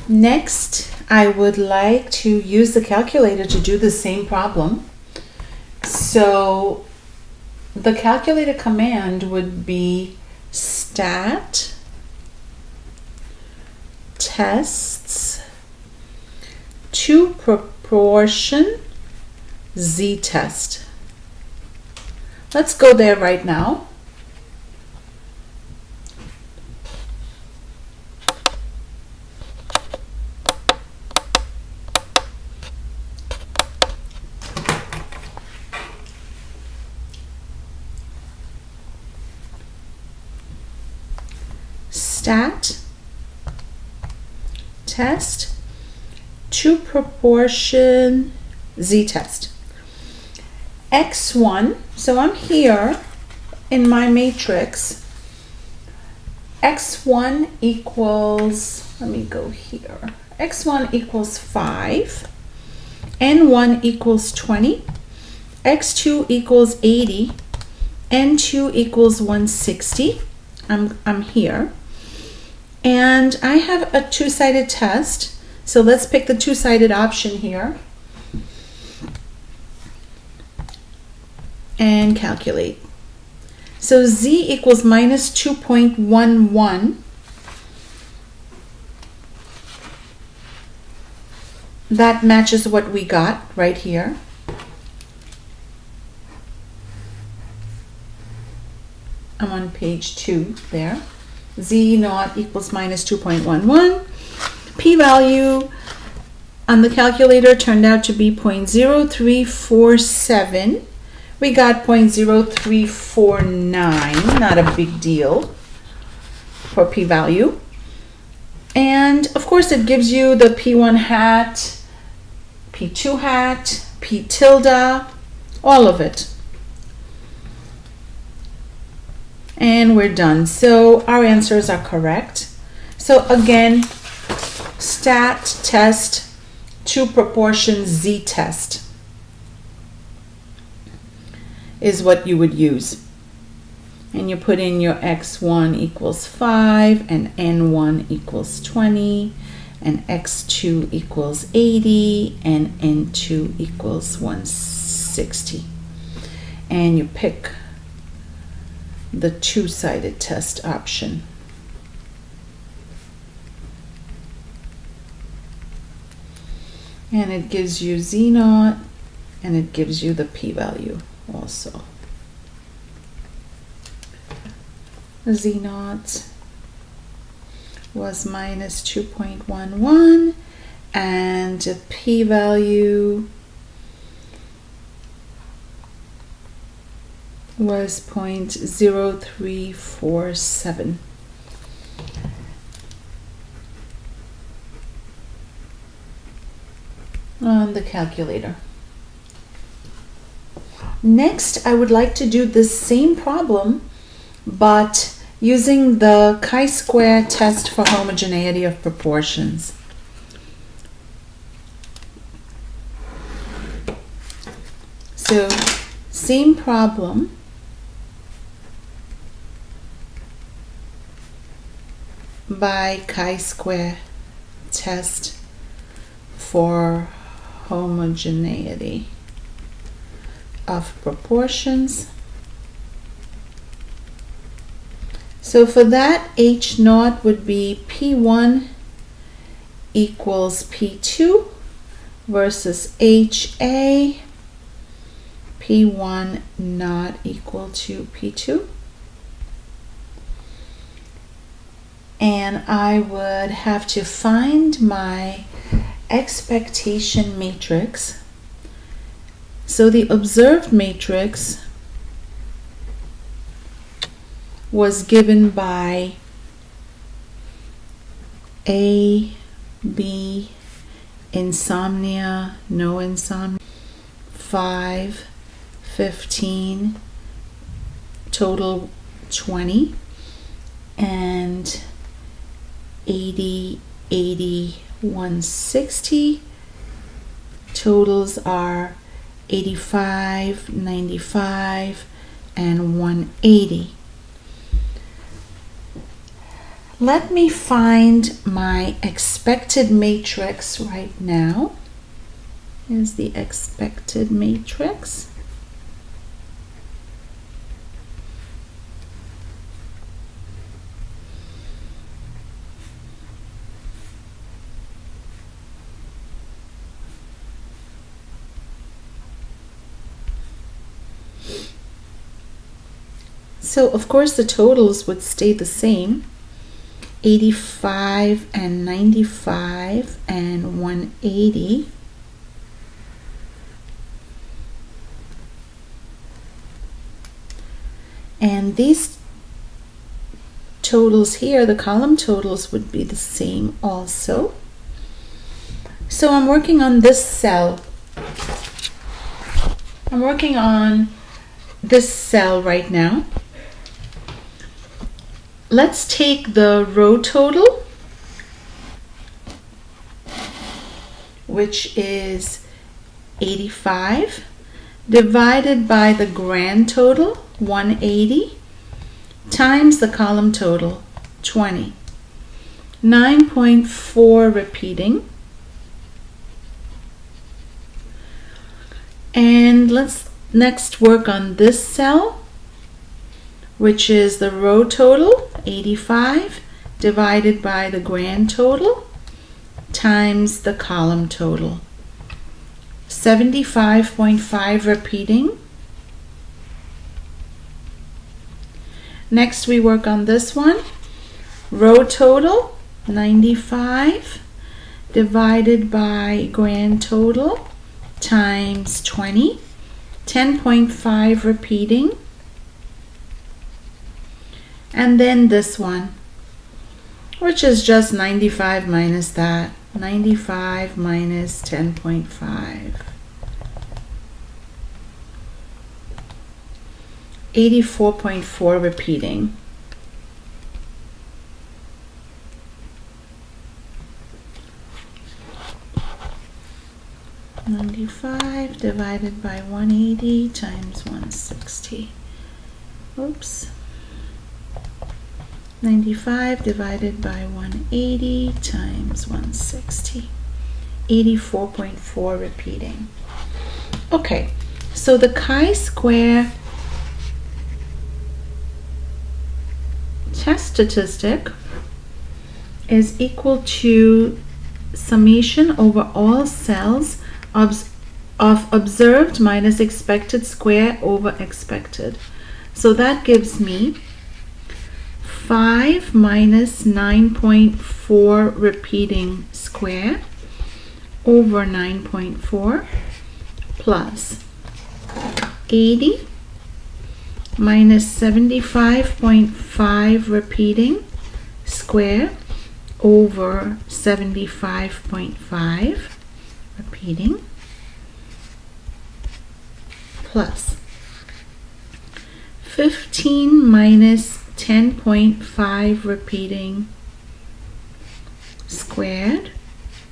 Next, I would like to use the calculator to do the same problem. So the calculator command would be stat tests to proportion z-test. Let's go there right now. Stat test to proportion z-test. X1, so I'm here in my matrix. X1 equals, let me go here. X1 equals 5. N1 equals 20. X2 equals 80. N2 equals 160. I'm here. And I have a two-sided test. So let's pick the two-sided option here. And calculate. So z equals minus 2.11. That matches what we got right here. I'm on page 2 there. Z naught equals minus 2.11. P-value on the calculator turned out to be 0.0347. We got 0.0349, not a big deal for p-value. And of course it gives you the p1 hat, p2 hat, p tilde, all of it. And we're done. So our answers are correct. So again, stat test to proportion z-test is what you would use. And you put in your x1 equals 5 and n1 equals 20 and x2 equals 80 and n2 equals 160. And you pick the two-sided test option. And it gives you z naught and it gives you the p-value also. Z naught was minus 2.11 and the p-value was 0.0347. On the calculator. Next, I would like to do this same problem, but using the chi-square test for homogeneity of proportions. So, same problem, by chi-square test for homogeneity of proportions. So for that, H naught would be P1 equals P2 versus HA, P1 not equal to P2. And I would have to find my expectation matrix. So the observed matrix was given by A, B, insomnia, no insomnia, 5, 15, total 20, and 80, 80, 160. Totals are 85, 95, and 180. Let me find my expected matrix right now. Here's the expected matrix. So of course the totals would stay the same. 85 and 95 and 180. And these totals here, the column totals, would be the same also. So I'm working on this cell. I'm working on this cell right now. Let's take the row total, which is 85, divided by the grand total, 180, times the column total, 20. 9.4 repeating. And let's next work on this cell, which is the row total, 85, divided by the grand total, times the column total. 75.5 repeating. Next we work on this one. Row total, 95, divided by grand total, times 20. 10.5 repeating. And then this one, which is just 95 minus that. 95 minus 10.5. 84.4 repeating. $95 divided by 180 times 160. Oops. 95 divided by 180 times 160. 84.4 repeating. Okay, so the chi-square test statistic is equal to summation over all cells of observed minus expected square over expected. So that gives me 5 minus 9.4 repeating square over 9.4 plus 80 minus 75.5 repeating square over 75.5 repeating plus 15 minus 10.5 repeating squared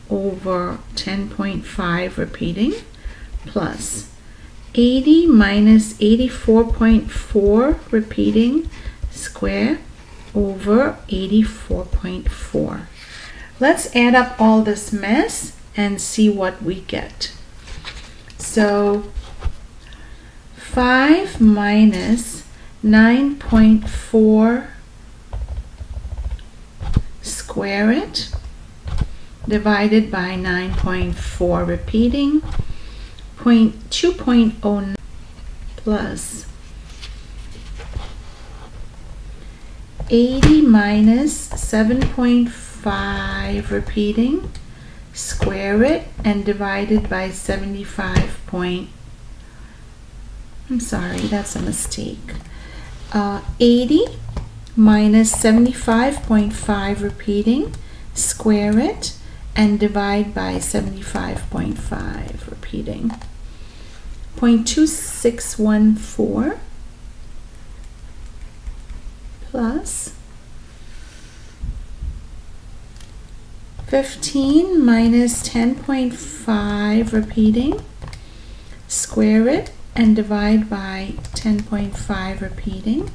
over 10.5 repeating plus 80 minus 84.4 repeating square over 84.4. Let's add up all this mess and see what we get. So 5 minus 9.4 square it divided by 9.4 repeating 2.09 plus 80 minus 7.5 repeating square it and divided by 75 point, I'm sorry, that's a mistake. 80 minus 75.5 repeating, square it, and divide by 75.5 repeating. 0.2614 plus 15 minus 10.5 repeating, square it, and divide by 10.5 repeating.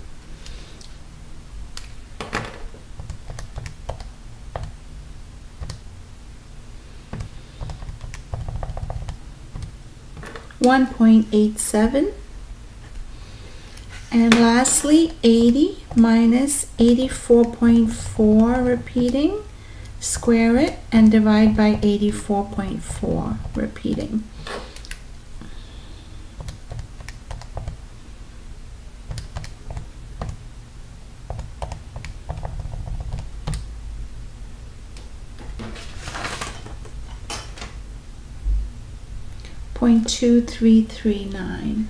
1.87. And lastly, 80 minus 84.4, repeating. Square it and divide by 84.4, repeating. .2339.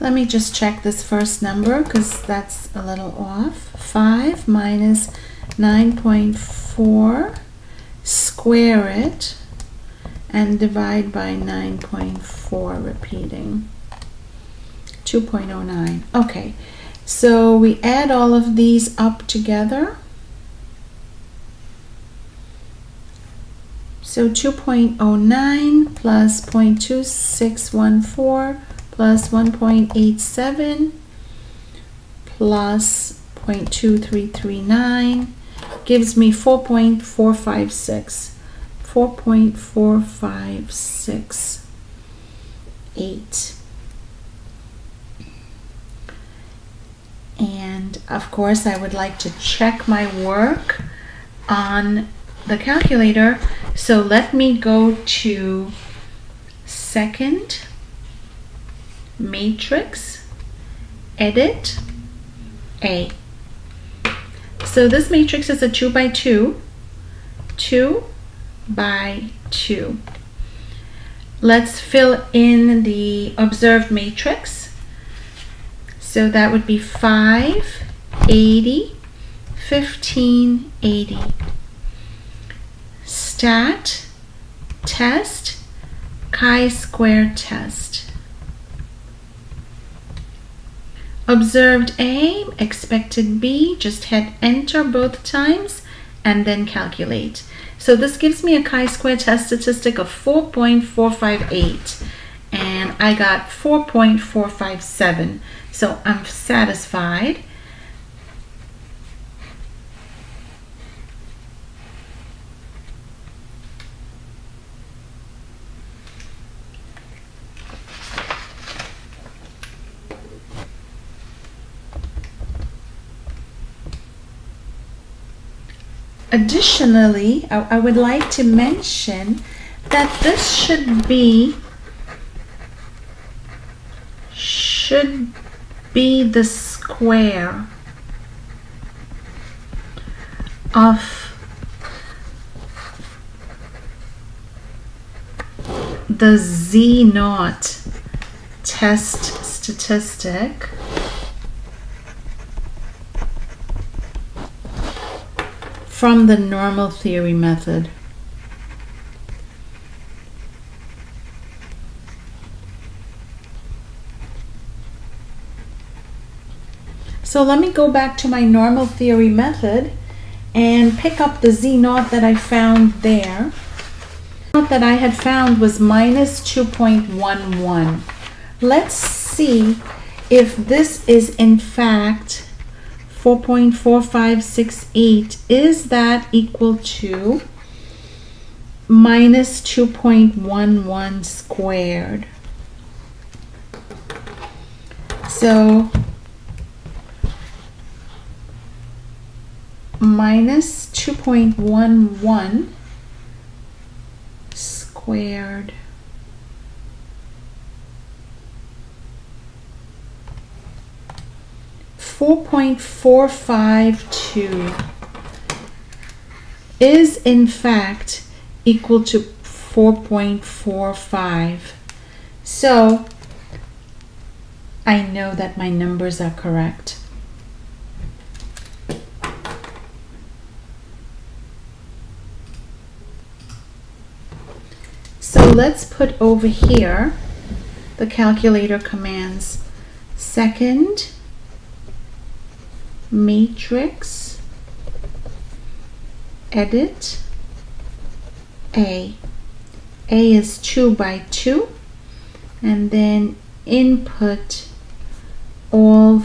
Let me just check this first number because that's a little off. 5 minus 9.4, square it and divide by 9.4, repeating. 2.09. Okay, so we add all of these up together. So 2.09 plus 0.2614 plus 1.87 plus 0.2339 gives me 4.456. 4.4568. And of course I would like to check my work on the calculator. So let me go to second matrix, edit, A. So this matrix is a 2 by 2, 2 by 2. Let's fill in the observed matrix. So that would be 5, 80, 15, 80. Stat, test, chi-square test. Observed A, expected B, just hit enter both times and then calculate. So this gives me a chi-square test statistic of 4.458 and I got 4.457. So I'm satisfied. Additionally, I would like to mention that this should be the square of the Z0 test statistic from the normal theory method. So let me go back to my normal theory method and pick up the Z0 that I found there. The Z0 that I had found was minus 2.11. Let's see if this is in fact 4.4568. Is that equal to minus 2.11 squared? So minus 2.11 squared .452 is in fact equal to 4.45. So I know that my numbers are correct. So let's put over here the calculator commands. Second matrix, edit, A. A is 2 by 2, and then input all